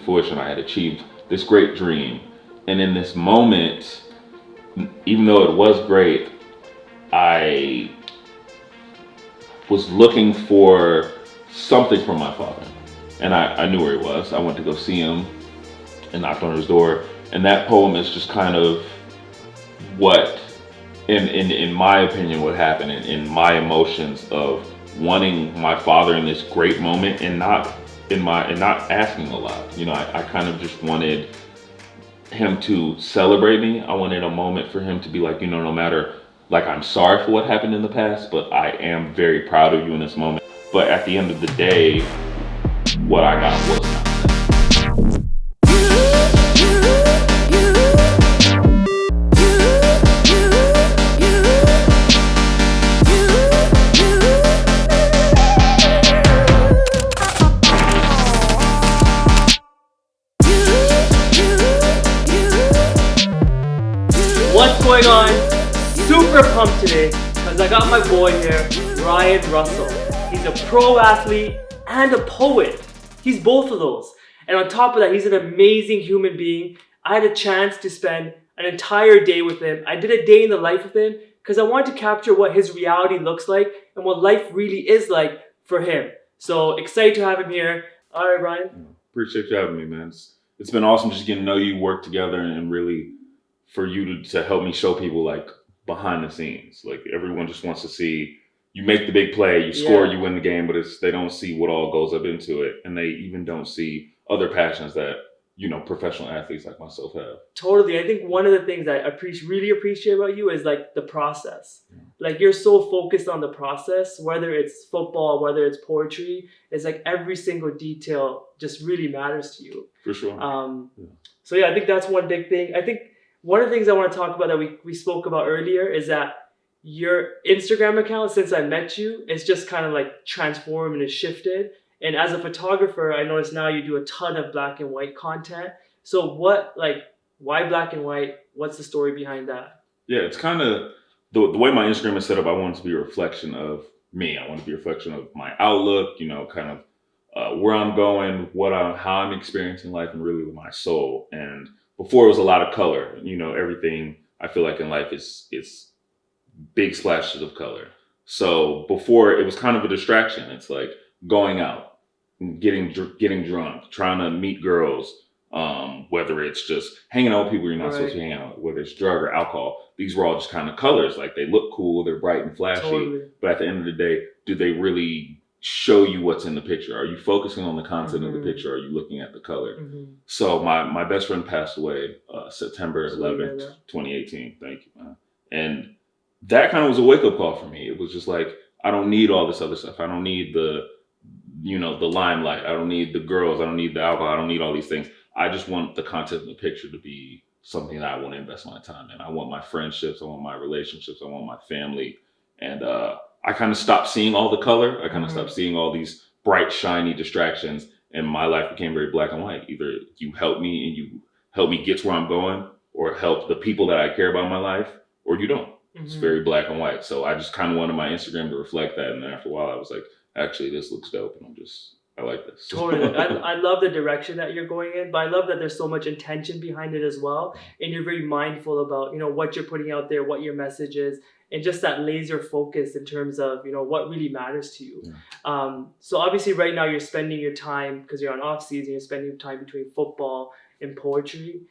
fruition. I had achieved this great dream. And in this moment, even though it was great, I was looking for something from my father. And I knew where he was. I went to go see him and knocked on his door. And that poem is just kind of what, in my opinion, what happened in my emotions of wanting my father in this great moment and not asking a lot. I kind of just wanted him to celebrate me. I wanted a moment for him to be like, no matter, like, I'm sorry for what happened in the past, but I am very proud of you in this moment. But at the end of the day, what I got was not that. What's going on? Super pumped today because I got my boy here, Russell. He's a pro athlete and a poet. He's both of those. And on top of that, he's an amazing human being. I had a chance to spend an entire day with him. I did a day in the life of him because I wanted to capture what his reality looks like and what life really is like for him. So excited to have him here. All right, Ryan. Appreciate you having me, man. It's been awesome just getting to know you, work together, and really for you to help me show people like behind the scenes. Like everyone just wants to see you make the big play, you score, you win the game, but they don't see what all goes up into it. And they even don't see other passions that, professional athletes like myself have. Totally. I think one of the things that I really appreciate about you is like the process. Yeah. Like you're so focused on the process, whether it's football, whether it's poetry, it's like every single detail just really matters to you. For sure. So I think that's one big thing. I think one of the things I want to talk about that we spoke about earlier is that your Instagram account, since I met you, is just kind of like transformed and has shifted. And as a photographer, I notice now you do a ton of black and white content. So why black and white? What's the story behind that? Yeah, it's kind of the way my Instagram is set up. I want it to be a reflection of me. I want it to be a reflection of my outlook, kind of where I'm going, how I'm experiencing life, and really with my soul. And before it was a lot of color, everything I feel like in life is big splashes of color. So before it was kind of a distraction. It's like going out, getting drunk, trying to meet girls, whether it's just hanging out with people you're not supposed to hang out with, whether it's drug or alcohol. These were all just kind of colors. Like they look cool, they're bright and flashy, totally. But at the end of the day, do they really show you what's in the picture? Are you focusing on the content of the picture? Or are you looking at the color? So my best friend passed away September 11th, 2018. Thank you, man. And that kind of was a wake-up call for me. It was just like, I don't need all this other stuff. I don't need the limelight. I don't need the girls. I don't need the alcohol. I don't need all these things. I just want the content of the picture to be something that I want to invest my time in. I want my friendships. I want my relationships. I want my family. And I kind of stopped seeing all the color. I kind of stopped seeing all these bright, shiny distractions. And my life became very black and white. Either you help me and you help me get to where I'm going, or help the people that I care about in my life, or you don't. It's very black and white. So I just kind of wanted my Instagram to reflect that. And then after a while, I was like, actually, this looks dope. And I like this. Totally. I love the direction that you're going in, but I love that there's so much intention behind it as well. And you're very mindful about, what you're putting out there, what your message is, and just that laser focus in terms of, what really matters to you. Yeah. So obviously right now you're spending your time, because you're on off season, you're spending time between football and poetry.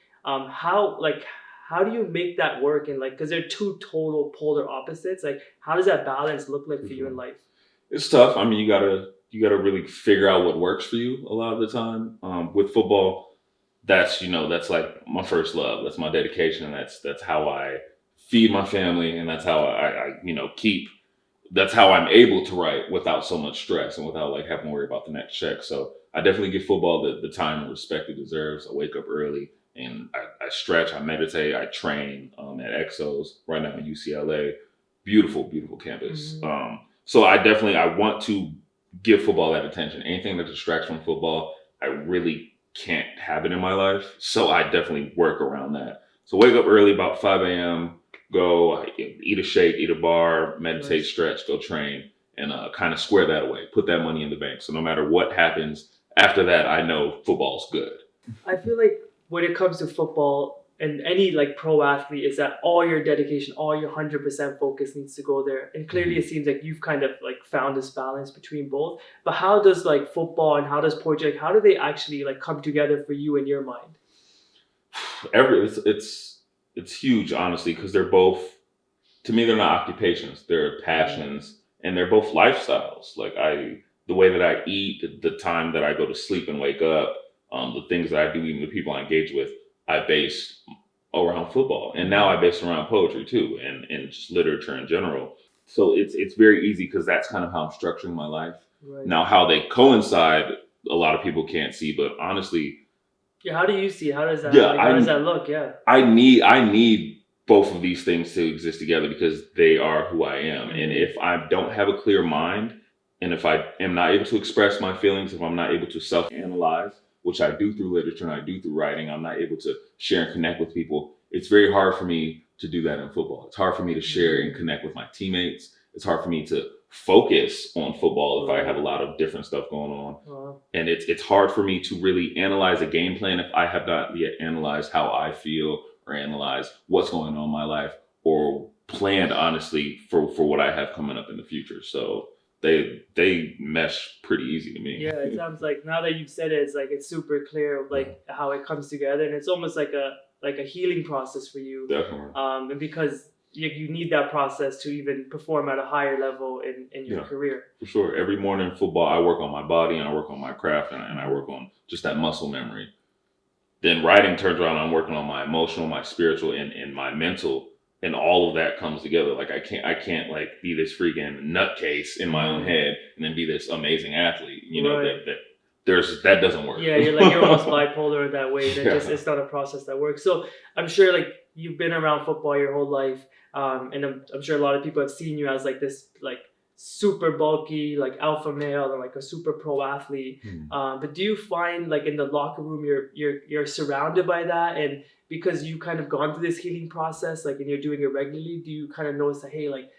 How do you make that work? And because they're two total polar opposites, how does that balance look like for you in life? It's tough. I mean, you gotta really figure out what works for you a lot of the time. With football, that's like my first love. That's my dedication. That's how I feed my family, and that's how I that's how I'm able to write without so much stress and without having to worry about the next check. So I definitely give football the time and respect it deserves. I wake up early. And I stretch, I meditate, I train at Exos right now in UCLA. Beautiful, beautiful campus. So I want to give football that attention. Anything that distracts from football, I really can't have it in my life. So I definitely work around that. So wake up early, about 5 a.m., go eat a shake, eat a bar, meditate, stretch, go train, and kind of square that away. Put that money in the bank. So no matter what happens after that, I know football's good. I feel like when it comes to football and any like pro athlete, is that all your dedication, all your 100% focus needs to go there. And clearly, it seems like you've kind of like found this balance between both. But how does like football and how does poetry, like, how do they actually like come together for you in your mind? It's huge, honestly, because they're both, to me, they're not occupations, they're passions, and they're both lifestyles. Like the way that I eat, the time that I go to sleep and wake up, the things that I do, even the people I engage with, I base around football, and now I base around poetry too, and just literature in general. So it's very easy because that's kind of how I'm structuring my life. Right. Now, how they coincide, a lot of people can't see, but honestly, Yeah, how do you see it? How does that yeah, like, how does that look? Yeah. I need both of these things to exist together because they are who I am. And if I don't have a clear mind, and if I am not able to express my feelings, if I'm not able to self-analyze, which I do through literature and I do through writing, I'm not able to share and connect with people. It's very hard for me to do that in football. It's hard for me to share and connect with my teammates. It's hard for me to focus on football if I have a lot of different stuff going on. Wow. And it's hard for me to really analyze a game plan if I have not yet analyzed how I feel or analyze what's going on in my life or planned honestly for what I have coming up in the future. So they mesh pretty easy to me. Yeah, it sounds like now that you've said it, it's like it's super clear like how it comes together, and it's almost like a healing process for you. Definitely. And because you need that process to even perform at a higher level in your career. For sure. Every morning in football, I work on my body and I work on my craft and I work on just that muscle memory. Then writing turns around, I'm working on my emotional, my spiritual, and my mental, and all of that comes together. Like I can't like be this freaking nutcase in my own head and then be this amazing athlete. You know, Right. that doesn't work. Yeah, you're almost bipolar that way. And it's not a process that works. So I'm sure like you've been around football your whole life, and I'm sure a lot of people have seen you as like this like super bulky like alpha male or like a super pro athlete. But do you find like in the locker room you're surrounded by that, and because you kind of gone through this healing process like and you're doing it regularly, do you kind of notice that hey like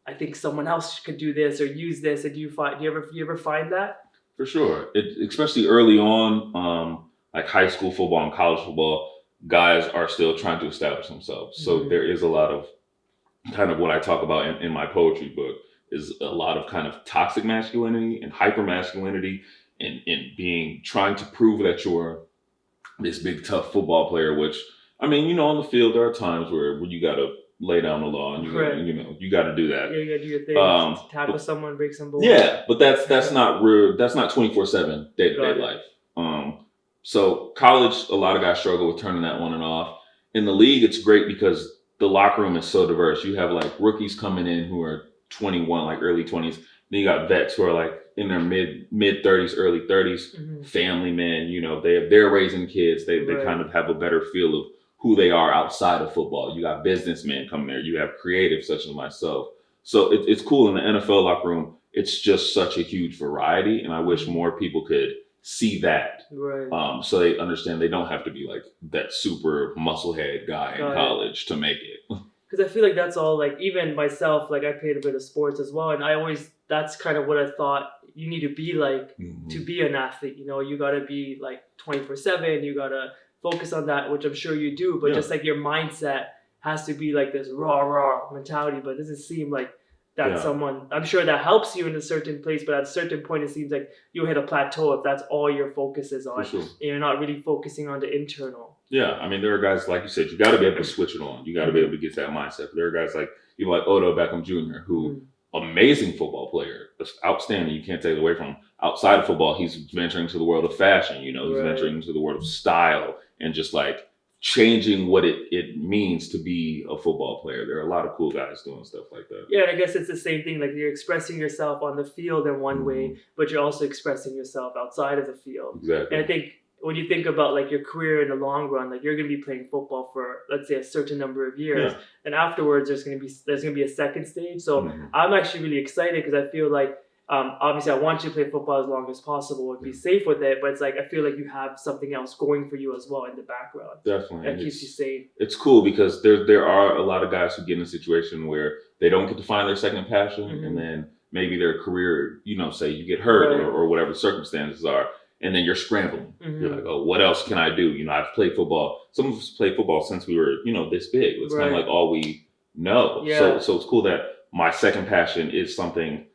I think someone else could do this or use this, and do you ever find that? For sure. Especially early on, like high school football and college football, guys are still trying to establish themselves. So there is a lot of kind of what I talk about in my poetry book is a lot of kind of toxic masculinity and hyper masculinity and being trying to prove that you're this big tough football player, which I mean, on the field there are times where you gotta lay down the law and you gotta do that. Yeah, you gotta do your thing. Tackle someone, break some balls. Yeah, but that's not real. That's not 24/7 day to day life. So college, a lot of guys struggle with turning that on and off. In the league, it's great because the locker room is so diverse. You have like rookies coming in who are 21, like early 20s. Then you got vets who are like in their mid 30s, early 30s, family men. They're raising kids. They kind of have a better feel of who they are outside of football. You got businessmen coming there. You have creatives such as myself. So it's cool in the NFL locker room. It's just such a huge variety, and I wish more people could see that. Right. So they understand they don't have to be like that super musclehead guy in college to make it. Because I feel like that's all like even myself, like I played a bit of sports as well, and I always that's kind of what I thought you need to be like to be an athlete. You got to be like 24/7. You got to focus on that, which I'm sure you do. But just like your mindset has to be like this raw mentality. But it doesn't seem like that's someone. I'm sure that helps you in a certain place, but at a certain point, it seems like you'll hit a plateau if that's all your focus is on, and you're not really focusing on the internal. Yeah, I mean, there are guys, like you said, you got to be able to switch it on. You got to be able to get that mindset. But there are guys like, even like Odo Beckham Jr., who, amazing football player, outstanding, you can't take it away from him. Outside of football, he's venturing into the world of fashion, he's venturing into the world of style and just like changing what it means to be a football player. There are a lot of cool guys doing stuff like that. Yeah, and I guess it's the same thing. Like you're expressing yourself on the field in one way, but you're also expressing yourself outside of the field. Exactly. And I think when you think about like your career in the long run, like you're going to be playing football for let's say a certain number of years, and afterwards there's going to be a second stage. So I'm actually really excited because I feel like obviously I want you to play football as long as possible and be safe with it, but it's like I feel like you have something else going for you as well in the background. Definitely, that keeps you safe. It's cool because there are a lot of guys who get in a situation where they don't get to find their second passion, and then maybe their career, say you get hurt or whatever circumstances are. and then you're scrambling. Mm-hmm. You're like, oh, what else can I do? I've played football. Some of us played football since we were, this big. It's kind of like all we know. Yeah. So it's cool that my second passion is something,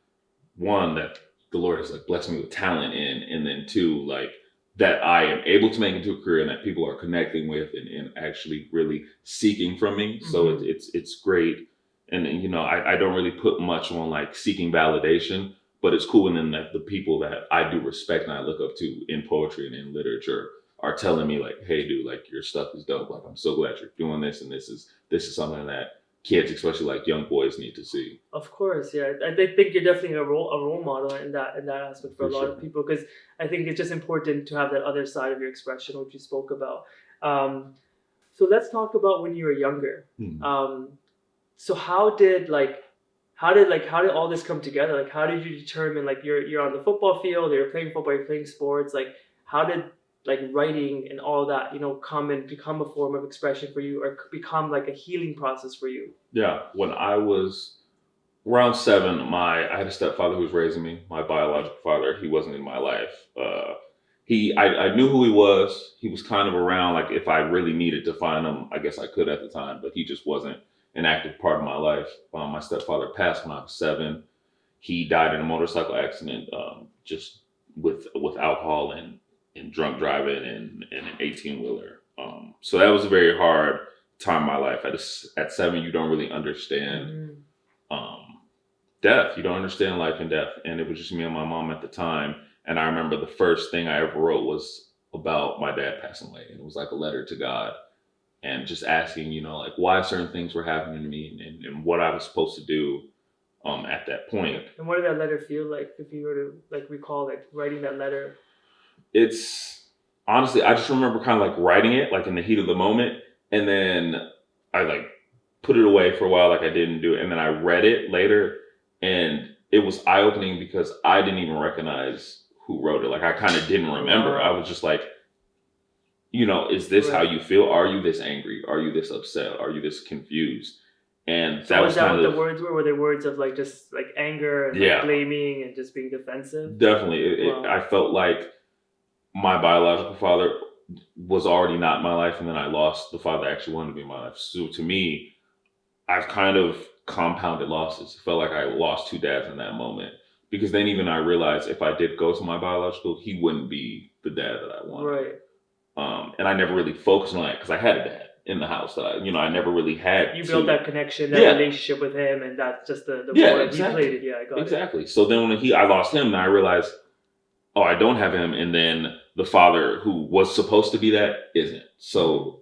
one, that the Lord has like blessed me with talent in, and then two, like that I am able to make into a career and that people are connecting with and actually really seeking from me. So it's great. And I don't really put much on like seeking validation, but it's cool. And then that the people that I do respect and I look up to in poetry and in literature are telling me like, hey dude, like your stuff is dope. Like I'm so glad you're doing this, and this is something that kids, especially like young boys, need to see. Of course, yeah. I think you're definitely a role model in that aspect for a lot of people, because I think it's just important to have that other side of your expression, which you spoke about. So let's talk about when you were younger. So how did all this come together? Like how did you determine like you're on the football field, or you're playing football, you're playing sports? Like how did like writing and all that, come and become a form of expression for you, or become like a healing process for you? Yeah, when I was around 7, I had a stepfather who was raising me. My biological father, he wasn't in my life. I knew who he was. He was kind of around. Like if I really needed to find him, I guess I could at the time, but he just wasn't an active part of my life. My stepfather passed when I was 7. He died in a motorcycle accident, just with alcohol and drunk driving and an 18-wheeler. So that was a very hard time in my life. At 7, you don't really understand death. You don't understand life and death. And it was just me and my mom at the time. And I remember the first thing I ever wrote was about my dad passing away. And it was like a letter to God, and just asking, like why certain things were happening to me and what I was supposed to do at that point. And what did that letter feel like, if you were to like recall like writing that letter? It's honestly, I just remember kind of like writing it like in the heat of the moment, and then I like put it away for a while, like I didn't do it, and then I read it later, and it was eye-opening because I didn't even recognize who wrote it. Like I kind of didn't remember. I was just like, is this how you feel? Are you this angry? Are you this upset? Are you this confused? And that was kind what of the words were. Were they words of like just like anger and like blaming and just being defensive? Definitely. I felt like my biological father was already not in my life, and then I lost the father that actually wanted to be in my life. So to me, I've kind of compounded losses. It felt like I lost 2 dads in that moment, because then even I realized if I did go to my biological, he wouldn't be the dad that I wanted. Right. And I never really focused on that because I had a dad in the house that I never really had. You built that connection, that relationship with him, and that's just the role exactly. He played it. Yeah, I got exactly. It. So then when I lost him, and I realized, oh, I don't have him, and then the father who was supposed to be that isn't. So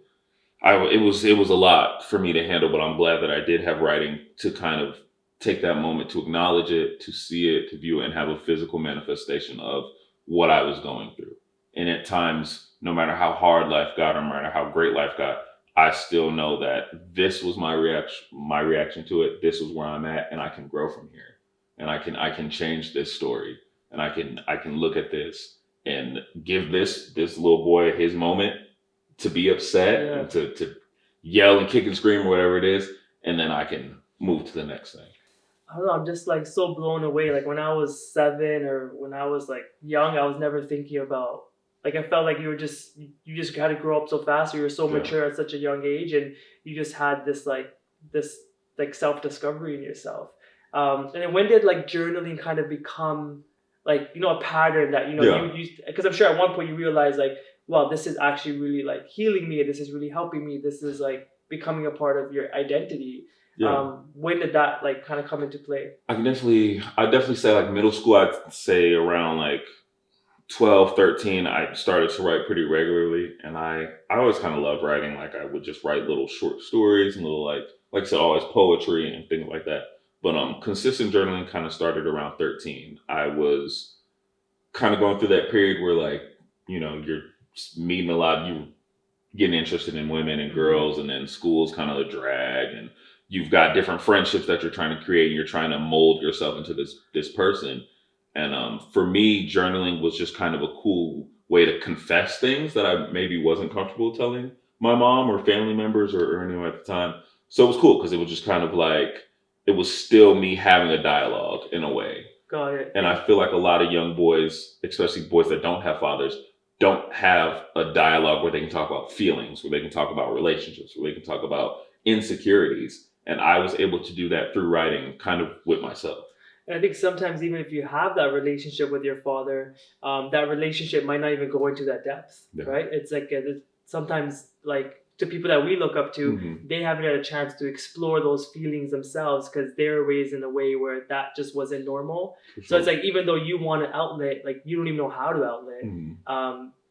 it was a lot for me to handle, but I'm glad that I did have writing to kind of take that moment to acknowledge it, to see it, to view it, and have a physical manifestation of what I was going through. And at times, no matter how hard life got, or no matter how great life got, I still know that this was my reaction to it. This is where I'm at, and I can grow from here. And I can change this story, and I can look at this and give this little boy his moment to be upset and to yell and kick and scream or whatever it is, and then I can move to the next thing. I don't know, I'm just like so blown away. Like when I was 7 or when I was like young, I was never thinking about, like I felt like you just had to grow up so fast, or you were so mature at such a young age, and you just had this self-discovery in yourself. And then when did like journaling kind of become like, a pattern that, you because I'm sure at one point you realized like, wow, this is actually really like healing me. This is really helping me. This is like becoming a part of your identity. Yeah. When did that like kind of come into play? I'd definitely say like middle school. I'd say around like 12, 13, I started to write pretty regularly, and I always kind of loved writing. Like I would just write little short stories and little like I said, always poetry and things like that. But consistent journaling kind of started around 13. I was kind of going through that period where like, you're meeting a lot, you getting interested in women and girls, and then school's kind of a drag, and you've got different friendships that you're trying to create, and you're trying to mold yourself into this person. And for me, journaling was just kind of a cool way to confess things that I maybe wasn't comfortable telling my mom or family members or anyone at the time. So it was cool because it was just kind of like, it was still me having a dialogue in a way. Got it. And I feel like a lot of young boys, especially boys that don't have fathers, don't have a dialogue where they can talk about feelings, where they can talk about relationships, where they can talk about insecurities. And I was able to do that through writing, kind of with myself. And I think sometimes even if you have that relationship with your father, that relationship might not even go into that depth, Yeah. right? It's like sometimes like to people that we look up to, they haven't had a chance to explore those feelings themselves because they're raised in a way where that just wasn't normal. So it's like even though you want an outlet, like you don't even know how to outlet.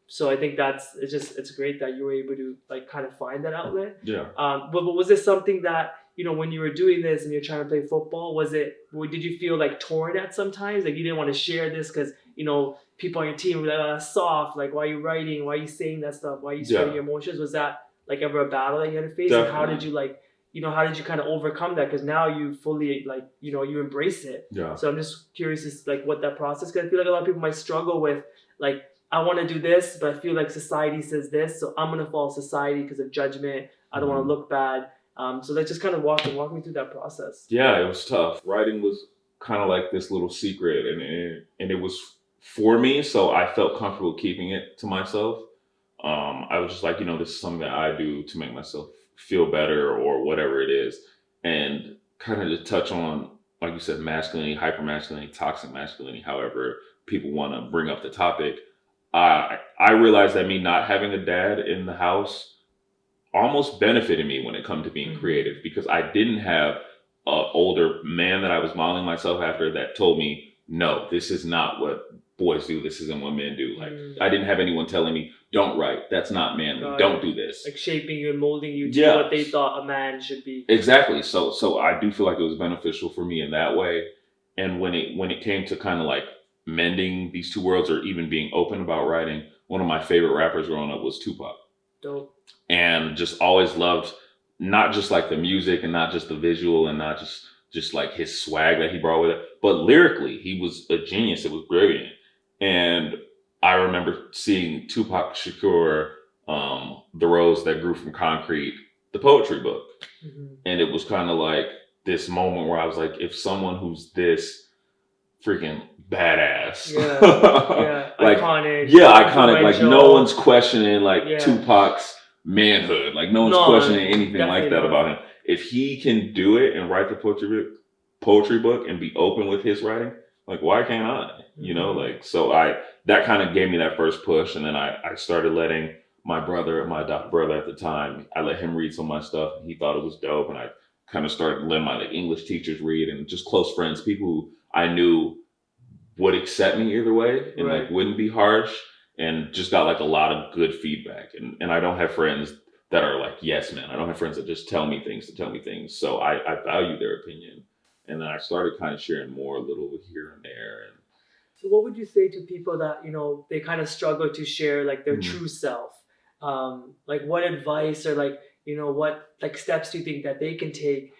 So I think it's great that you were able to like kind of find that outlet. Yeah. But was this something that, you know, when you were doing this and you're trying to play football, did you feel like torn at sometimes? Like you didn't want to share this because, you know, people on your team were like, oh, that's soft. Like, why are you writing? Why are you saying that stuff? Why are you spreading your emotions? Was that like ever a battle that you had to face? Definitely. And how did you kind of overcome that? Because now you fully like, you know, you embrace it. Yeah. So I'm just curious as like what that process, because I feel like a lot of people might struggle with like, I want to do this, but I feel like society says this, so I'm gonna follow society because of judgment. I don't want to look bad. So let's just kind of walk me through that process. Yeah, it was tough. Writing was kind of like this little secret, and it was for me, so I felt comfortable keeping it to myself. I was just like, you know, this is something that I do to make myself feel better or whatever it is, and kind of to touch on, like you said, masculinity, hypermasculinity, toxic masculinity, however people want to bring up the topic. I realized that me not having a dad in the house almost benefited me when it comes to being creative, because I didn't have an older man that I was modeling myself after that told me, no, this is not what boys do. This isn't what men do. Like I didn't have anyone telling me, don't write. That's not manly. Don't do this. Like shaping you and molding you to what they thought a man should be. Exactly. So I do feel like it was beneficial for me in that way. And when it came to kind of like mending these two worlds or even being open about writing, one of my favorite rappers growing up was Tupac. Dope. And just always loved not just like the music and not just the visual and not just like his swag that he brought with it, but lyrically he was a genius. It was brilliant. And I remember seeing Tupac Shakur, The Rose That Grew From Concrete, the poetry book. And it was kind of like this moment where I was like, if someone who's this freaking badass, like iconic, like no one's questioning like Tupac's manhood, like no one's questioning anything like that about him. If he can do it and write the poetry book and be open with his writing, like why can't I? You know, like so that kind of gave me that first push, and then I started letting my adopted brother at the time, I let him read some of my stuff, and he thought it was dope, and I kind of started letting my like English teachers read, and just close friends, people who I knew would accept me either way and like wouldn't be harsh, and just got like a lot of good feedback. And I don't have friends that are like yes men. I don't have friends that just tell me things. So I value their opinion, and then I started kind of sharing more a little here and there. And so what would you say to people that, you know, they kind of struggle to share like their true self? Like what advice or like, you know, what like steps do you think that they can take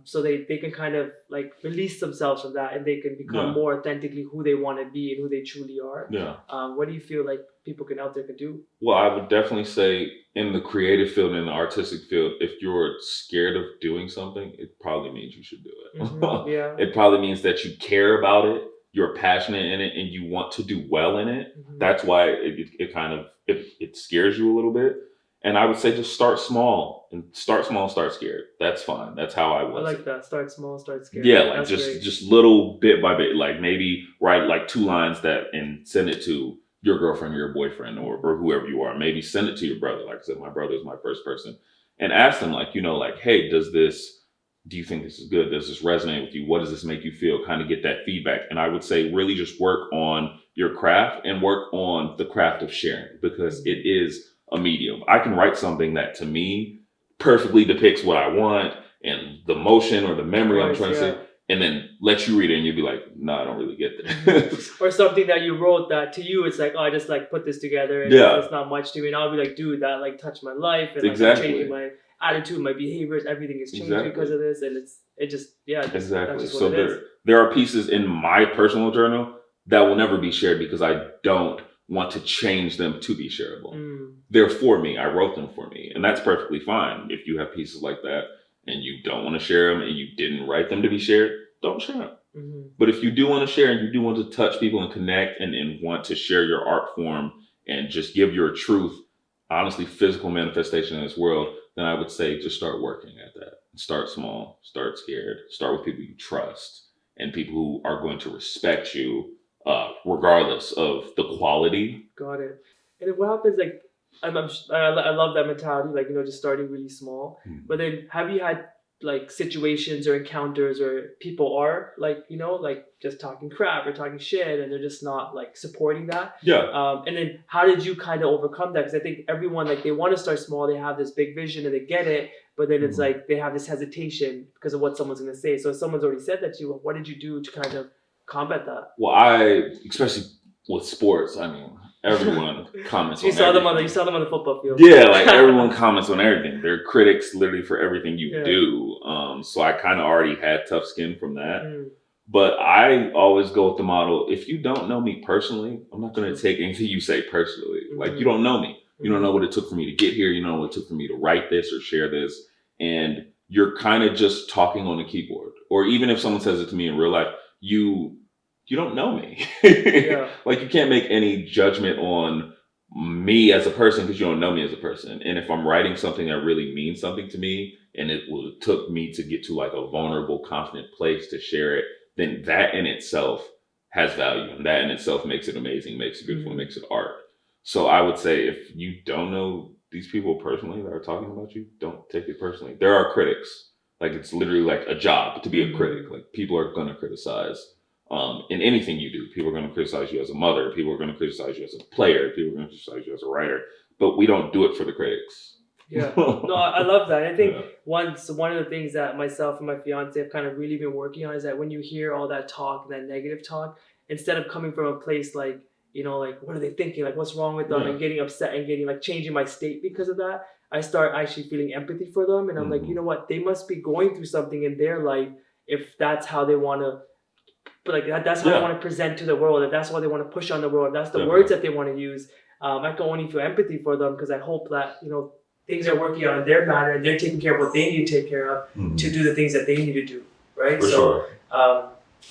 so they can kind of like release themselves from that and they can become more authentically who they want to be and who they truly are? What do you feel like people out there can do? Well, I would definitely say in the creative field and in the artistic field, if you're scared of doing something, it probably means you should do it. It probably means that you care about it, you're passionate in it, and you want to do well in it. That's why it scares you a little bit. And I would say just start small, start scared. That's fine. That's how I was. I like that. Start small, start scared. Yeah, like just little bit by bit, like maybe write like 2 lines and send it to your girlfriend or your boyfriend or whoever you are. Maybe send it to your brother. Like I said, my brother is my first person. And ask them like, you know, like, hey, do you think this is good? Does this resonate with you? What does this make you feel? Kind of get that feedback. And I would say really just work on your craft and work on the craft of sharing, because it is a medium. I can write something that to me perfectly depicts what I want and the motion or the memory I'm trying to say, and then let you read it and you'll be like, no, I don't really get that. Or something that you wrote that to you, it's like, oh, I just like put this together and it's not much to me. And I'll be like, dude, that like touched my life and like changing my attitude, my behaviors, everything is changing because of this. And exactly. So there are pieces in my personal journal that will never be shared because I don't want to change them to be shareable. They're for me. I wrote them for me. And that's perfectly fine. If you have pieces like that and you don't want to share them and you didn't write them to be shared, don't share them. But if you do want to share and you do want to touch people and connect and want to share your art form and just give your truth, honestly, physical manifestation in this world, then I would say just start working at that. Start small, start scared, start with people you trust and people who are going to respect you, regardless of the quality. Got it. And what happens like I love that mentality, like just starting really small. But then have you had like situations or encounters where people are like like just talking crap or talking shit, and they're just not like supporting that? Yeah. And then how did you kind of overcome that? Because I think everyone like they want to start small, they have this big vision and they get it, but then it's like they have this hesitation because of what someone's going to say. So if someone's already said that to you, what did you do to kind of combat that? Well, especially with sports, I mean, everyone comments So you on saw them everything. on the football field. Yeah, like everyone comments on everything. They're critics literally for everything you Yeah. do. So I kind of already had tough skin from that. But I always go with the model, if you don't know me personally, I'm not going to take anything you say personally. Like, you don't know me. You don't know what it took for me to get here. You don't know what it took for me to write this or share this. And you're kind of just talking on a keyboard. Or even if someone says it to me in real life, you don't know me. Yeah. Like, you can't make any judgment on me as a person because you don't know me as a person. And if I'm writing something that really means something to me and it took me to get to like a vulnerable, confident place to share it, then that in itself has value. And that in itself makes it amazing, makes it beautiful, makes it art. So I would say if you don't know these people personally that are talking about you, don't take it personally. There are critics. Like, it's literally like a job to be a critic. Like, people are going to criticize. In anything you do, people are going to criticize you as a mother. People are going to criticize you as a player. People are going to criticize you as a writer. But we don't do it for the critics. Yeah. No, I love that. I think one of the things that myself and my fiance have kind of really been working on is that when you hear all that talk and that negative talk, instead of coming from a place like, like, what are they thinking? Like, what's wrong with them? And getting upset and getting like changing my state because of that, I start actually feeling empathy for them. And I'm like, you know what? They must be going through something in their life if that's how they want to. But like that's how they want to present to the world. If that's what they want to push on the world, that's the words that they want to use. I can only feel empathy for them because I hope that things are working out in their manner and they're taking care of what they need to take care of to do the things that they need to do. Right. For sure.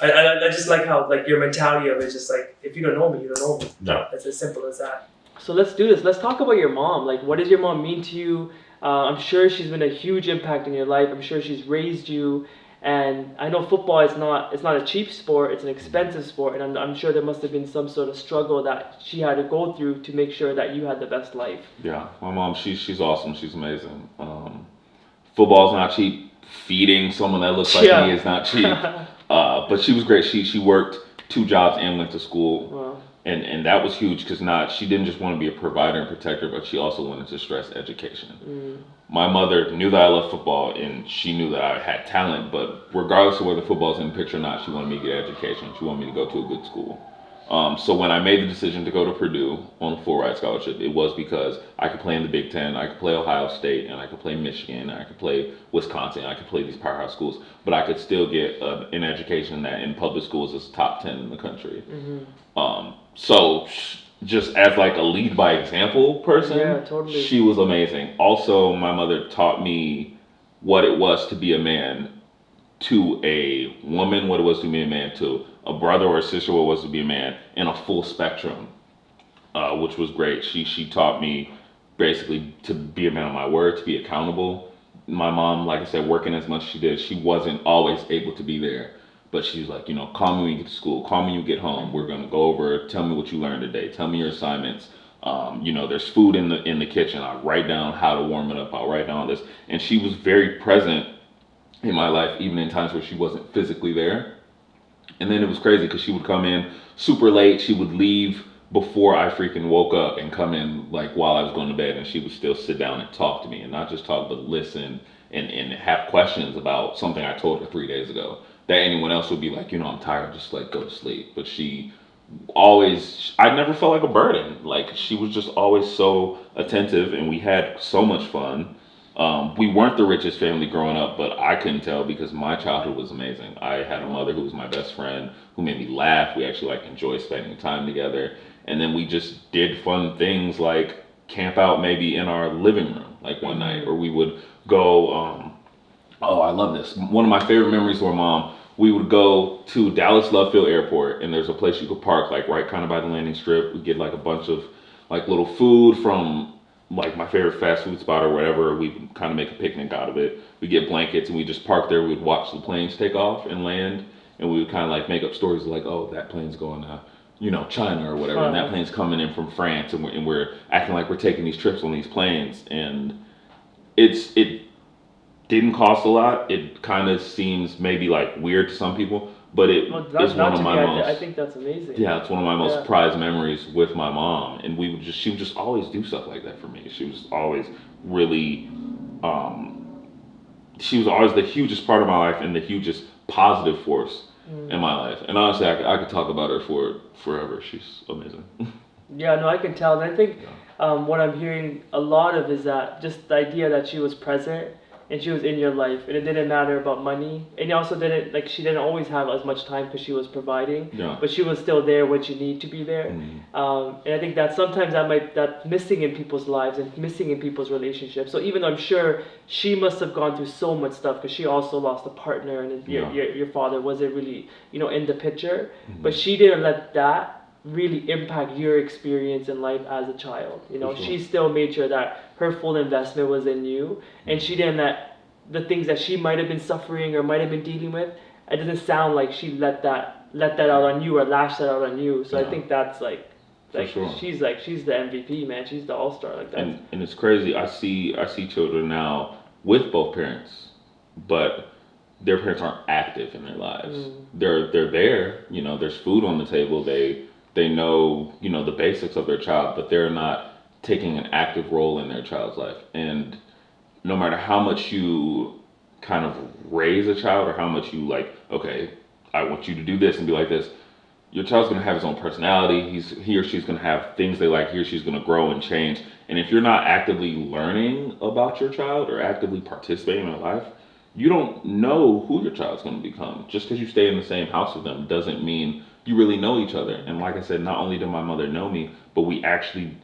I just like how like your mentality of it is just like, if you don't know me, you don't know me. No. It's as simple as that. So let's do this. Let's talk about your mom. Like, what does your mom mean to you? I'm sure she's been a huge impact in your life. I'm sure she's raised you. And I know football it's not a cheap sport, it's an expensive sport, and I'm sure there must have been some sort of struggle that she had to go through to make sure that you had the best life. Yeah, my mom, she's awesome, she's amazing. Football's not cheap. Feeding someone that looks like me is not cheap. But she was great. She worked 2 jobs and went to school. Wow. And that was huge because she didn't just want to be a provider and protector, but she also wanted to stress education. My mother knew that I loved football and she knew that I had talent, but regardless of whether football's in the picture or not, she wanted me to get education. She wanted me to go to a good school. So when I made the decision to go to Purdue on a full ride scholarship, it was because I could play in the Big Ten, I could play Ohio State, and I could play Michigan, and I could play Wisconsin, and I could play these powerhouse schools, but I could still get an education that in public schools is top 10 in the country. So just as like a lead by example person, totally. She was amazing. Also, my mother taught me what it was to be a man to a woman, what it was to be a man to a brother or a sister, what it was to be a man in a full spectrum, which was great. She taught me basically to be a man of my word, to be accountable. My mom, like I said, working as much as she did, she wasn't always able to be there. But she's like, call me when you get to school, call me when you get home. We're gonna go over, tell me what you learned today, tell me your assignments. There's food in the kitchen. I'll write down how to warm it up. I'll write down this. And she was very present in my life, even in times where she wasn't physically there. And then it was crazy because she would come in super late. She would leave before I freaking woke up and come in like while I was going to bed, and she would still sit down and talk to me, and not just talk, but listen and have questions about something I told her 3 days ago that anyone else would be like, I'm tired, just like go to sleep. But she always, I never felt like a burden. Like, she was just always so attentive, and we had so much fun. We weren't the richest family growing up, but I couldn't tell because my childhood was amazing. I had a mother who was my best friend, who made me laugh. We actually enjoyed spending time together. And then we just did fun things like camp out maybe in our living room, like one night, or we would go, I love this. One of my favorite memories of our mom we would go to Dallas Love Field Airport, and there's a place you could park, like right kind of by the landing strip. We get like a bunch of like little food from like my favorite fast food spot or whatever. We would kind of make a picnic out of it. We get blankets and we just park there. We'd watch the planes take off and land, and we would kind of like make up stories like, oh, that plane's going to, you know, China or whatever, and that plane's coming in from France, and we're acting like we're taking these trips on these planes, and it didn't cost a lot. It kind of seems maybe like weird to some people, but it is one of my most. I think that's amazing. Yeah, it's one of my most prized memories with my mom, and she would just always do stuff like that for me. She was always really, she was always the hugest part of my life and the hugest positive force in my life. And honestly, I could talk about her for forever. She's amazing. Yeah, no, I can tell. And I think what I'm hearing a lot of is that just the idea that she was present and she was in your life, and it didn't matter about money, and it also didn't, like, she didn't always have as much time because she was providing, but she was still there when you need to be there. And I think that sometimes that's missing in people's lives and missing in people's relationships. So even though I'm sure she must have gone through so much stuff because she also lost a partner, and your father wasn't really, you know, in the picture, but she didn't let that really impact your experience in life as a child. You know, she still made sure that her full investment was in you, and she didn't let the things that she might have been suffering or might have been dealing with, it doesn't sound like she let that out on you or lash that out on you. So I think that's she's the MVP, man. She's the all-star like that. And it's crazy. I see children now with both parents, but their parents aren't active in their lives. They're there, you know, there's food on the table. They know, you know, the basics of their child, but they're not taking an active role in their child's life. And no matter how much you kind of raise a child or how much you like, okay, I want you to do this and be like this, your child's going to have his own personality. He or she's going to have things they like. He or she's going to grow and change. And if you're not actively learning about your child or actively participating in their life, you don't know who your child's going to become. Just because you stay in the same house with them doesn't mean you really know each other. And like I said, not only did my mother know me, but we actually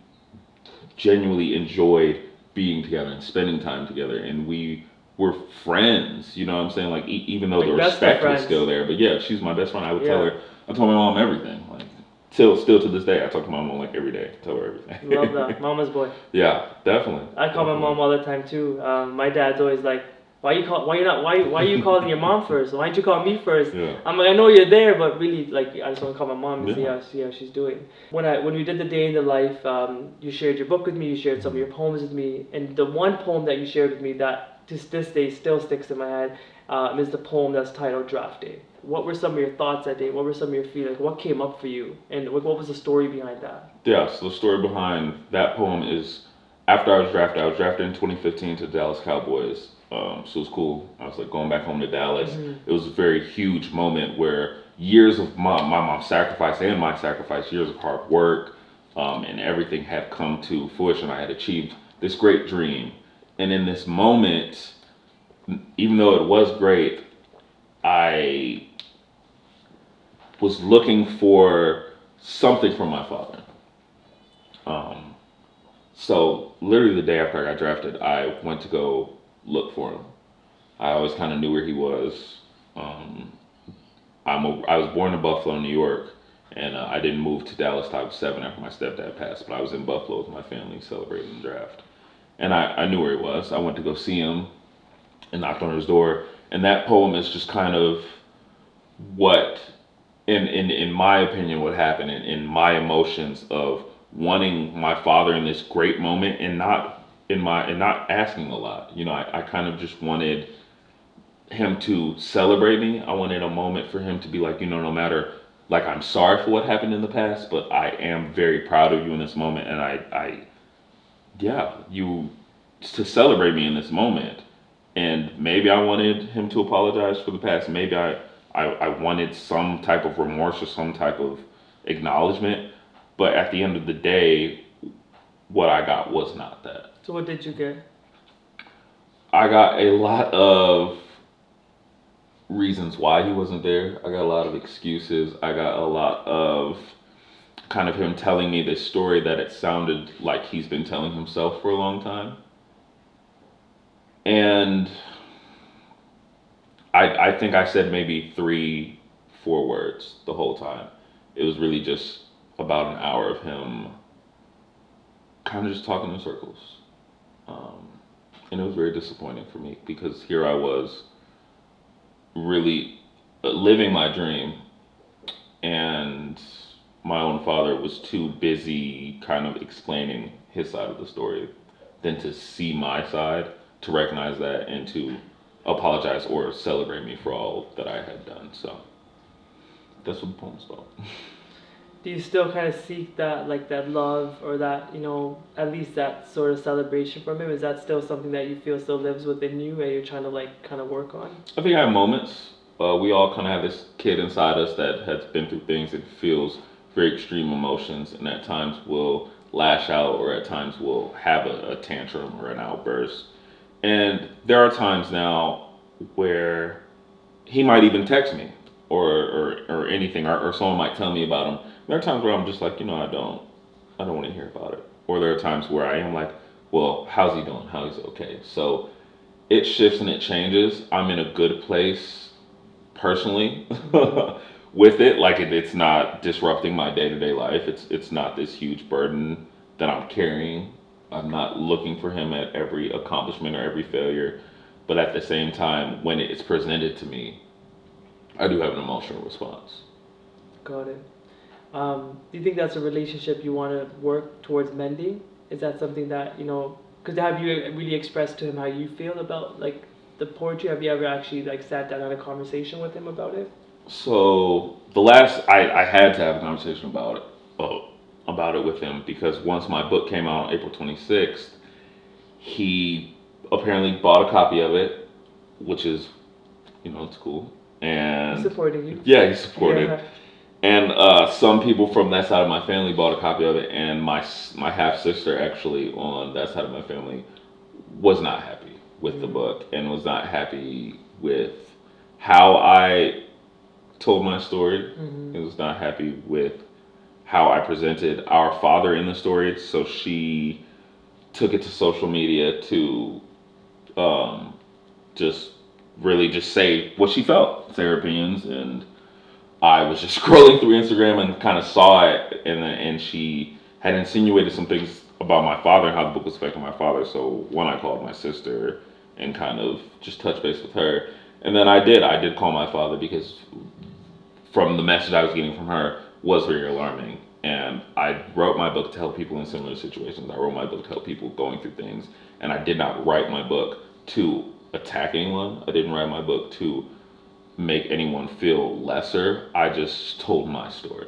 genuinely enjoyed being together and spending time together. And we were friends, you know what I'm saying? Like, even though like the respect was still there. But yeah, she's my best friend. I would tell her, I told my mom everything. Like, still to this day, I talk to my mom like every day. Tell her everything. Love that. Mama's boy. Yeah, definitely. I call my mom all the time too. My dad's always like, why are you calling your mom first? Why don't you call me first? Yeah. I'm like, I know you're there, but really, like, I just want to call my mom and see how she's doing. When we did the day in the life, you shared your book with me, you shared some of your poems with me, and the one poem that you shared with me that to this day still sticks in my head is the poem that's titled Draft Day. What were some of your thoughts that day? What were some of your feelings? What came up for you? And what was the story behind that? Yeah, so the story behind that poem is after I was drafted in 2015 to Dallas Cowboys. So it was cool. I was like going back home to Dallas. It was a very huge moment where years of my mom's sacrifice and my sacrifice, years of hard work, and everything had come to fruition. I had achieved this great dream. And in this moment, even though it was great, I was looking for something from my father. So literally the day after I got drafted, I went to go look for him. I always kind of knew where he was. I was born in Buffalo, New York, and I didn't move to Dallas till I was 7 after my stepdad passed, but I was in Buffalo with my family celebrating the draft. And I knew where he was. I went to go see him and knocked on his door. And that poem is just kind of what, in my opinion, what happened in my emotions of wanting my father in this great moment and not asking a lot. You know, I kind of just wanted him to celebrate me. I wanted a moment for him to be like, you know, no matter, like, I'm sorry for what happened in the past, but I am very proud of you in this moment, and you to celebrate me in this moment. And maybe I wanted him to apologize for the past. Maybe I wanted some type of remorse or some type of acknowledgement. But at the end of the day, what I got was not that. So what did you get? I got a lot of reasons why he wasn't there. I got a lot of excuses. I got a lot of kind of him telling me this story that it sounded like he's been telling himself for a long time. And I think I said maybe 3, 4 words the whole time. It was really just about an hour of him kind of just talking in circles. Um, and it was very disappointing for me because here I was really living my dream, and my own father was too busy kind of explaining his side of the story than to see my side, to recognize that, and to apologize or celebrate me for all that I had done. So that's what the poem's about. Do you still kind of seek that, like that love, or that, at least that sort of celebration from him? Is that still something that you feel still lives within you and you're trying to like kind of work on? I think I have moments. We all kind of have this kid inside us that has been through things and feels very extreme emotions, and at times will lash out, or at times will have a tantrum or an outburst. And there are times now where he might even text me, or anything, or someone might tell me about him. There are times where I'm just like, I don't want to hear about it. Or there are times where I am like, well, how's he doing? How he's okay? So it shifts and it changes. I'm in a good place personally with it. Like it's not disrupting my day to day life. It's not this huge burden that I'm carrying. I'm not looking for him at every accomplishment or every failure. But at the same time, when it's presented to me, I do have an emotional response. Got it. Do you think that's a relationship you want to work towards mending? Is that something that, because have you really expressed to him how you feel about like the poetry? Have you ever actually like sat down and had a conversation with him about it? So the last I had to have a conversation about it with him, because once my book came out on April 26th, he apparently bought a copy of it, which is, it's cool. And He's supporting you. yeah, he's supportive. Yeah. And some people from that side of my family bought a copy of it, and my half sister actually on that side of my family was not happy with the book, and was not happy with how I told my story. Mm-hmm. It was not happy with how I presented our father in the story. So she took it to social media to just really just say what she felt, say her opinions. And I was just scrolling through Instagram and kind of saw it, and she had insinuated some things about my father and how the book was affecting my father. So one, I called my sister and kind of just touched base with her. And then I did call my father, because from the message I was getting from her was very alarming. And I wrote my book to help people in similar situations. I wrote my book to help people going through things. And I did not write my book to attack anyone. I didn't write my book to make anyone feel lesser. I just told my story.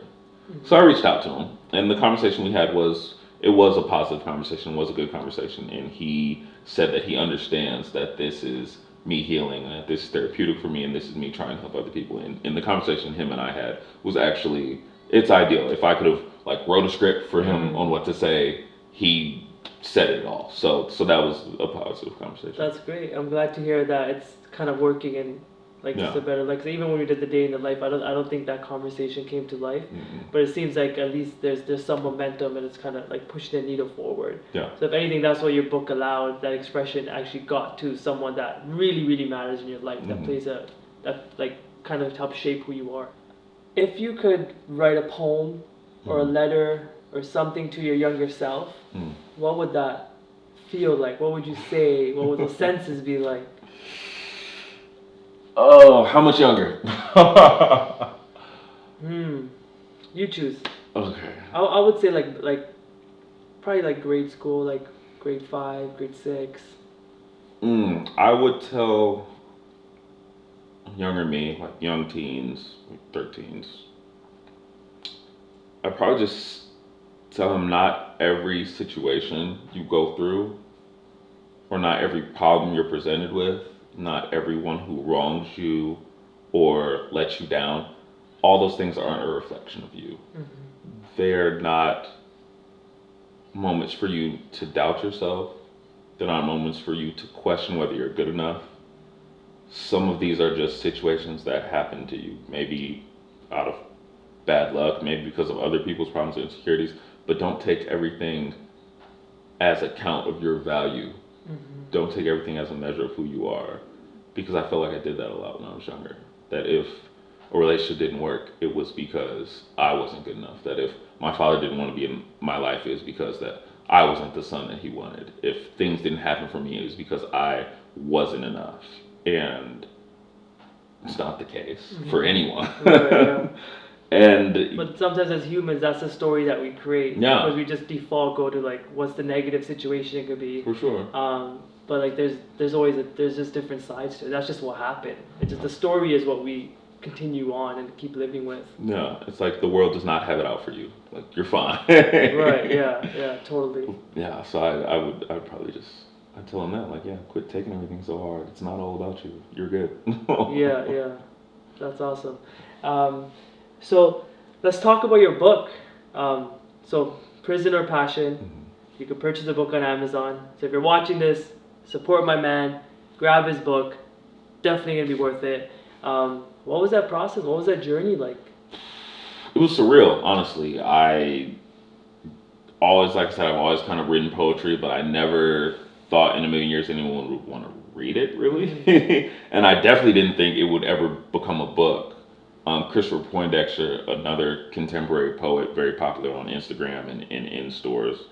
So I reached out to him, and the conversation we had was a positive conversation, was a good conversation. And he said that he understands that this is me healing, and that this is therapeutic for me, and this is me trying to help other people. And the conversation him and I had was actually, it's ideal. If I could have like wrote a script for him on what to say, he said it all. So that was a positive conversation. That's great. I'm glad to hear that it's kind of working, and like just a better, like, so even when we did the day in the life, I don't think that conversation came to life. But it seems like at least there's some momentum, and it's kind of like pushing the needle forward. Yeah. So if anything, that's what your book allowed. That expression actually got to someone that really, really matters in your life. That that like kind of helps shape who you are. If you could write a poem or a letter or something to your younger self, what would that feel like? What would you say? What would those senses be like? Oh, how much younger? You choose. Okay. I would say like probably like grade school, like grade 5, grade 6. I would tell younger me, like young teens, like 13s. I'd probably just tell them not every situation you go through, or not every problem you're presented with, not everyone who wrongs you or lets you down, all those things aren't a reflection of you. They're not moments for you to doubt yourself. They're not moments for you to question whether you're good enough. Some of these are just situations that happen to you, maybe out of bad luck, maybe because of other people's problems and insecurities, but don't take everything as a count of your value. Don't take everything as a measure of who you are, because I felt like I did that a lot when I was younger. That if a relationship didn't work, it was because I wasn't good enough. That if my father didn't want to be in my life, it was because that I wasn't the son that he wanted. If things didn't happen for me, it was because I wasn't enough. And it's not the case for anyone. Right, yeah. And But sometimes as humans, that's the story that we create. Yeah. Because we just default go to like what's the negative situation it could be. for sure. But like there's always there's just different sides to it. That's just what happened. It's just the story is what we continue on and keep living with. Yeah, it's like the world does not have it out for you. Like you're fine. Right. Yeah. Totally. Yeah, so I would probably just I'd tell him that, like, yeah, quit taking everything so hard. It's not all about you. You're good. Yeah. That's awesome. So let's talk about your book. So Prisoner Passion. Mhm. You can purchase the book on Amazon. So if you're watching this, support my man. Grab his book. Definitely gonna be worth it. What was that process? What was that journey like? It was surreal, honestly. I always, like I said, I've always kind of written poetry, but I never thought in a million years anyone would want to read it, really. And I definitely didn't think it would ever become a book. Christopher Poindexter, another contemporary poet, very popular on Instagram and in stores,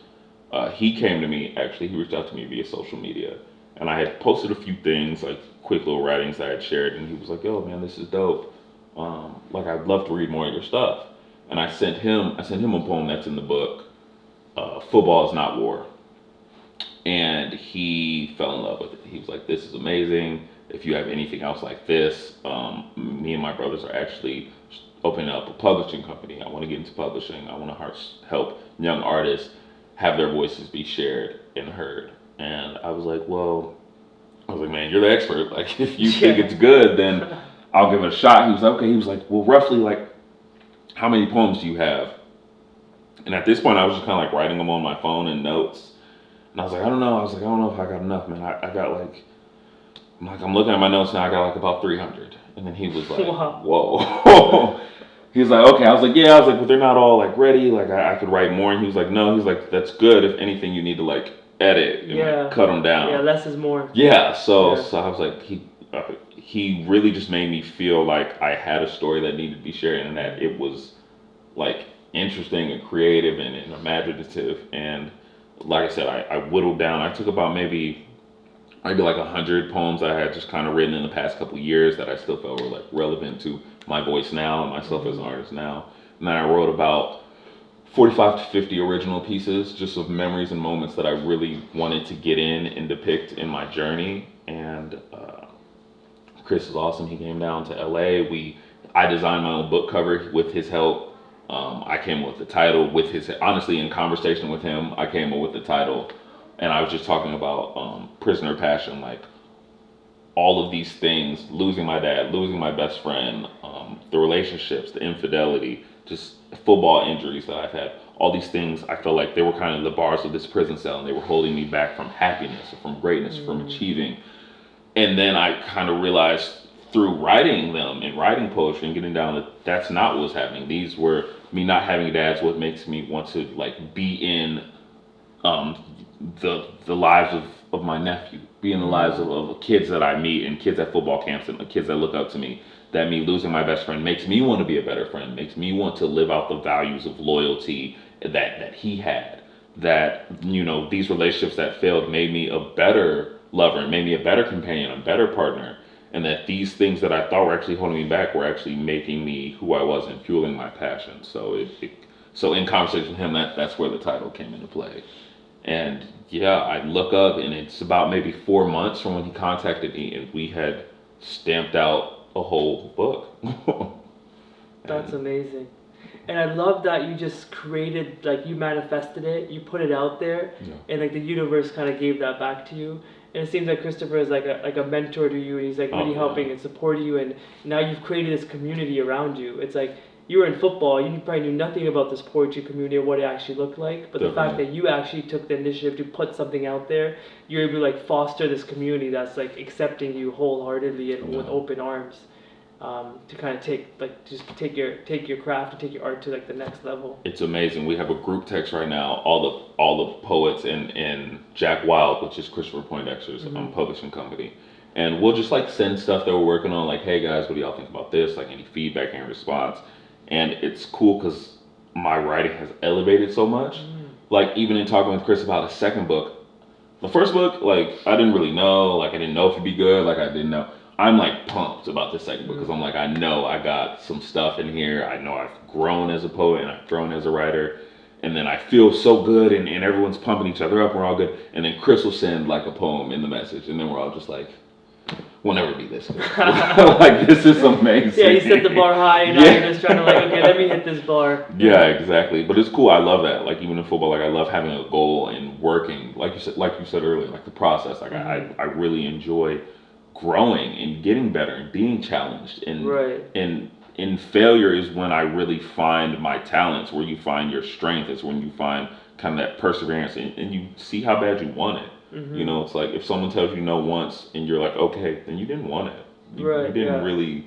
he came to me, actually, he reached out to me via social media. And I had posted a few things, like quick little writings that I had shared, and he was like, yo, man, this is dope. Like, I'd love to read more of your stuff. And I sent him a poem that's in the book, Football is Not War. And he fell in love with it. He was like, this is amazing. If you have anything else like this, me and my brothers are actually opening up a publishing company. I want to get into publishing. I want to help young artists have their voices be shared and heard. And I was like, man, you're the expert. Like, if you think it's good, then I'll give it a shot. He was like, okay. He was like, well, roughly, like, how many poems do you have? And at this point, I was just kind of like writing them on my phone in notes. And I was like, I don't know. I don't know if I got enough, man. I got like, I'm looking at my notes now. I got like about 300. And then he was like, Wow. whoa. He was like, okay. I was like, yeah. I was like, but they're not all like ready. Like, I could write more. And he was like, no. He's like, that's good. If anything, you need to like edit and like, cut them down. Yeah, less is more. Yeah. So I was like, he really just made me feel like I had a story that needed to be shared and that it was like interesting and creative and imaginative. And like I said, I whittled down. I took about maybe like 100 poems I had just kind of written in the past couple of years that I still felt were like relevant to my voice now and myself as an artist now. And then I wrote about 45 to 50 original pieces just of memories and moments that I really wanted to get in and depict in my journey. And Chris is awesome. He came down to LA. I designed my own book cover with his help. I came up with the title honestly, in conversation with him, I came up with the title, and I was just talking about Prisoner Passion, like all of these things, losing my dad, losing my best friend, the relationships, the infidelity, just football injuries that I've had, all these things, I felt like they were kind of the bars of this prison cell, and they were holding me back from happiness, from greatness, from achieving. And then I kind of realized through writing them and writing poetry and getting down that that's not what was happening. These were me not having dads, what makes me want to like be in the lives of my nephew, be in the lives of kids that I meet and kids at football camps and the kids that look up to me. That me losing my best friend makes me want to be a better friend, makes me want to live out the values of loyalty that he had. That, you know, these relationships that failed made me a better lover, made me a better companion, a better partner. And that these things that I thought were actually holding me back were actually making me who I was and fueling my passion. So so in conversation with him, that's where the title came into play. And yeah, I look up and it's about maybe 4 months from when he contacted me and we had stamped out a whole book. That's amazing. And I love that you just created, like you manifested it, you put it out there, and like the universe kind of gave that back to you. And it seems like Christopher is like a mentor to you, and he's like really helping and supporting you. And now you've created this community around you. It's like you were in football, you probably knew nothing about this poetry community or what it actually looked like. But the fact that you actually took the initiative to put something out there, you're able to like foster this community that's like accepting you wholeheartedly and with open arms. to kind of take your craft and take your art to like the next level. It's amazing. We have a group text right now. All the poets in Jack Wild, which is Christopher Poindexter's publishing company, and we'll just like send stuff that we're working on. Like, hey guys, what do y'all think about this? Like any feedback, any response, and it's cool because my writing has elevated so much. Like even in talking with Chris about his second book, the first book, like I didn't really know. Like I didn't know if it'd be good. Like I didn't know. I'm like pumped about the second book because I'm like, I know I got some stuff in here. I know I've grown as a poet and I've grown as a writer. And then I feel so good and everyone's pumping each other up. We're all good. And then Chris will send like a poem in the message. And then we're all just like, we'll never be this good. Like, this is amazing. Yeah, you set the bar high and now you're just trying to like, okay, let me hit this bar. Yeah, exactly. But it's cool. I love that. Like even in football, like I love having a goal and working. Like you said earlier, like the process. Like I really enjoy growing and getting better and being challenged and failure is when I really find my talents, where you find your strength. It's when you find kind of that perseverance and you see how bad you want it. You know, it's like if someone tells you no once and you're like, okay, then you didn't want it. You didn't really,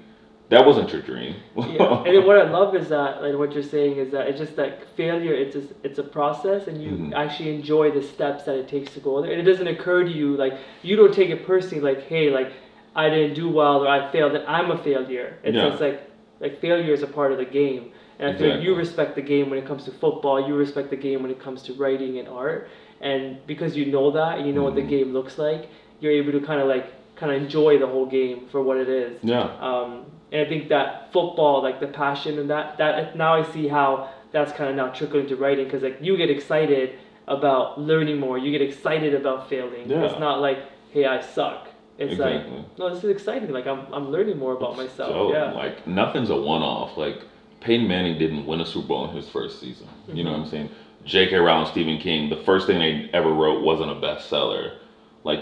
that wasn't your dream. Yeah. And what I love is that, like what you're saying is that it's just like failure, it's a process and you actually enjoy the steps that it takes to go there. And it doesn't occur to you, like, you don't take it personally, like, hey, like, I didn't do well or I failed, that I'm a failure. It's just like failure is a part of the game. And I feel like you respect the game when it comes to football, you respect the game when it comes to writing and art. And because you know that and you know what the game looks like, you're able to kind of enjoy the whole game for what it is. And I think that football, like the passion and that now I see how that's kind of now trickled into writing, because like you get excited about learning more, you get excited about failing. It's not like, hey, I suck. It's like, no, this is exciting. Like I'm learning more about myself. So, like nothing's a one-off. Like Peyton Manning didn't win a Super Bowl in his first season. You know what I'm saying? J.K. Rowling, Stephen King, the first thing they ever wrote wasn't a bestseller. Like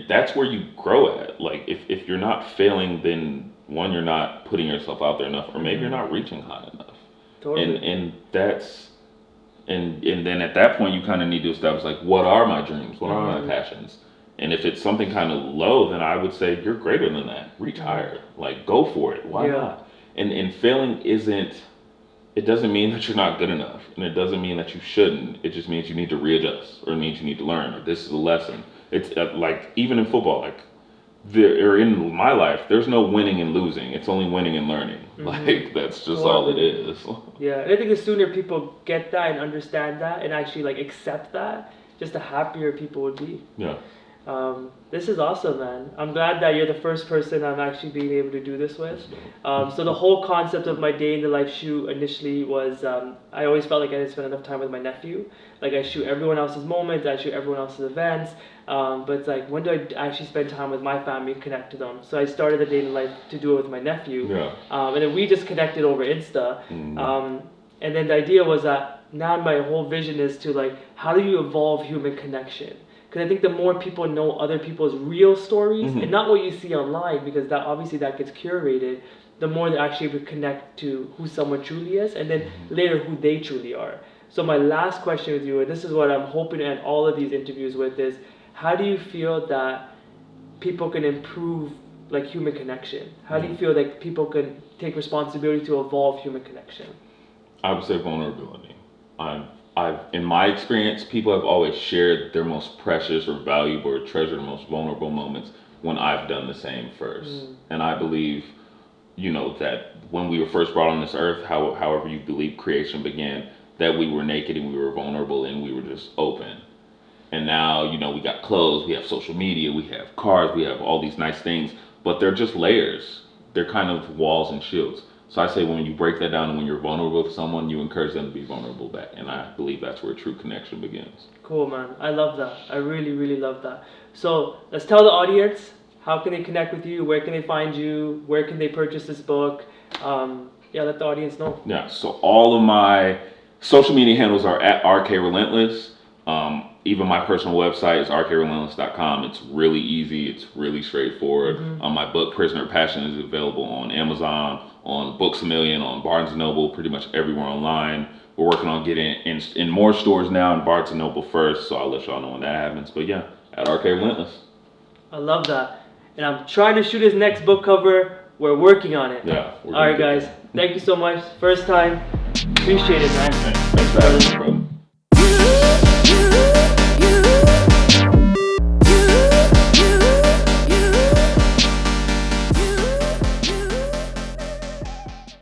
that's where you grow at. Like if you're not failing, then one, you're not putting yourself out there enough, or maybe you're not reaching high enough. And that's and then at that point you kind of need to establish like, what are my dreams? What are my passions? And if it's something kind of low, then I would say you're greater than that. Reach higher. Like go for it. Why not? And failing it doesn't mean that you're not good enough, and it doesn't mean that you shouldn't. It just means you need to readjust, or it means you need to learn, or this is a lesson. It's like even in football, like or in my life, there's no winning and losing. It's only winning and learning. Like that's just all it is. Yeah, and I think the sooner people get that and understand that and actually like accept that, just the happier people would be. Yeah. This is awesome, man. I'm glad that you're the first person I'm actually being able to do this with. So the whole concept of my day in the life shoot initially was, I always felt like I didn't spend enough time with my nephew. Like I shoot everyone else's moments, I shoot everyone else's events, but it's like, when do I actually spend time with my family and connect to them? So I started the day in the life to do it with my nephew. And then we just connected over Insta. And then the idea was that now my whole vision is to like, how do you evolve human connection? Because I think the more people know other people's real stories and not what you see online, because that obviously that gets curated, the more they actually able to connect to who someone truly is, and then later who they truly are. So my last question with you, and this is what I'm hoping to end all of these interviews with, is how do you feel that people can improve like human connection? How do you feel like people can take responsibility to evolve human connection? I would say vulnerability. In my experience, people have always shared their most precious or valuable or treasured most vulnerable moments when I've done the same first. And I believe, that when we were first brought on this earth, however you believe creation began, that we were naked and we were vulnerable and we were just open. And now, we got clothes, we have social media, we have cars, we have all these nice things, but they're just layers. They're kind of walls and shields. So I say when you break that down and when you're vulnerable with someone, you encourage them to be vulnerable back. And I believe that's where true connection begins. Cool, man. I love that. I really, really love that. So let's tell the audience, how can they connect with you? Where can they find you? Where can they purchase this book? Let the audience know. Yeah, so all of my social media handles are at RK Relentless. Even my personal website is rkrelentless.com. It's really easy. It's really straightforward. My book, Prisoner of Passion, is available on Amazon, on Books A Million, on Barnes & Noble, pretty much everywhere online. We're working on getting in more stores now, in Barnes & Noble first, so I'll let y'all know when that happens. But yeah, at RK Relentless. I love that. And I'm trying to shoot his next book cover we're working on it. Yeah. All right, guys. Thank you so much. First time. Appreciate it, man. Thanks for having me, brother.